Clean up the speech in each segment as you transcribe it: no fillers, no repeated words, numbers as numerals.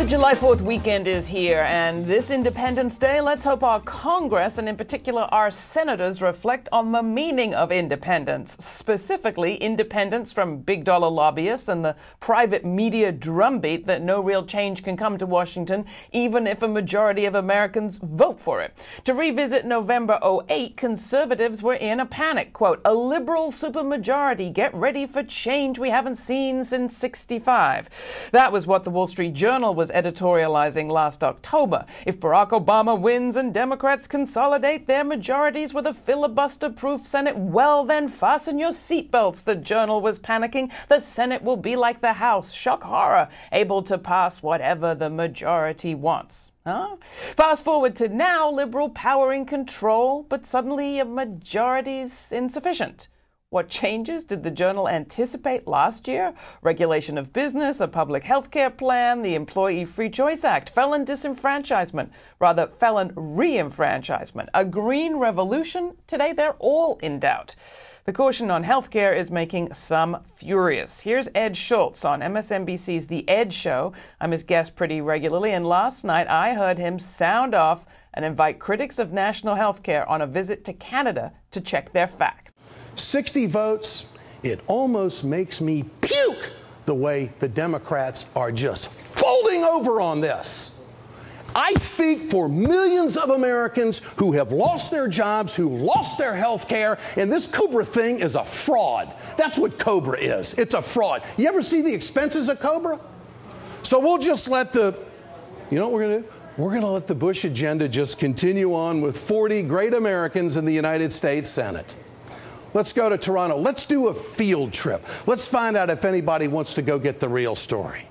July 4th weekend is here, and this Independence Day, let's hope our Congress, and in particular our senators, reflect on the meaning of independence, specifically independence from big-dollar lobbyists and the private media drumbeat that no real change can come to Washington, even if a majority of Americans vote for it. To revisit November '08, conservatives were in a panic. Quote, "A liberal supermajority. Get ready for change we haven't seen since '65. That was what the Wall Street Journal was editorializing last October. If Barack Obama wins and Democrats consolidate their majorities with a filibuster-proof Senate, well then fasten your seatbelts, the Journal was panicking. The Senate will be like the House. Shock horror, able to pass whatever the majority wants. Huh? Fast forward to now, liberal power in control, but suddenly a majority's insufficient. What changes did the Journal anticipate last year? Regulation of business, a public health care plan, the Employee Free Choice Act, felon disenfranchisement, rather felon re-enfranchisement, a green revolution? Today they're all in doubt. The caution on health care is making some furious. Here's Ed Schultz on MSNBC's The Ed Show. I'm his guest pretty regularly, and last night I heard him sound off and invite critics of national health care on a visit to Canada to check their facts. 60 votes, it almost makes me puke the way the Democrats are just folding over on this. I speak for millions of Americans who have lost their jobs, who lost their health care, and this COBRA thing is a fraud. That's what COBRA is. It's a fraud. You ever see the expenses of COBRA? So we'll just let you know what we're going to do? We're going to let the Bush agenda just continue on with 40 great Americans in the United States Senate. Let's go to Toronto. Let's do a field trip. Let's find out if anybody wants to go get the real story.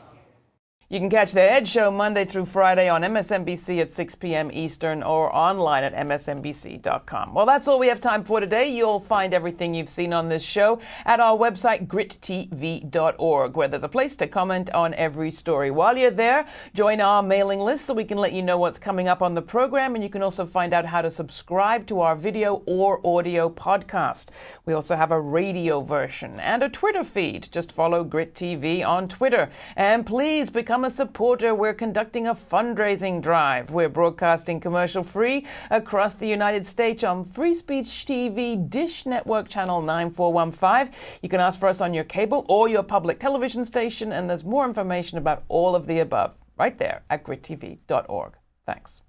You can catch The Ed Show Monday through Friday on MSNBC at 6 p.m. Eastern or online at msnbc.com. Well, that's all we have time for today. You'll find everything you've seen on this show at our website, GRITtv.org, where there's a place to comment on every story. While you're there, join our mailing list so we can let you know what's coming up on the program, and you can also find out how to subscribe to our video or audio podcast. We also have a radio version and a Twitter feed. Just follow GRITtv on Twitter. And please become a supporter. We're conducting a fundraising drive. We're broadcasting commercial-free across the United States on Free Speech TV, Dish Network Channel 9415. You can ask for us on your cable or your public television station, and there's more information about all of the above right there at GRITtv.org. Thanks.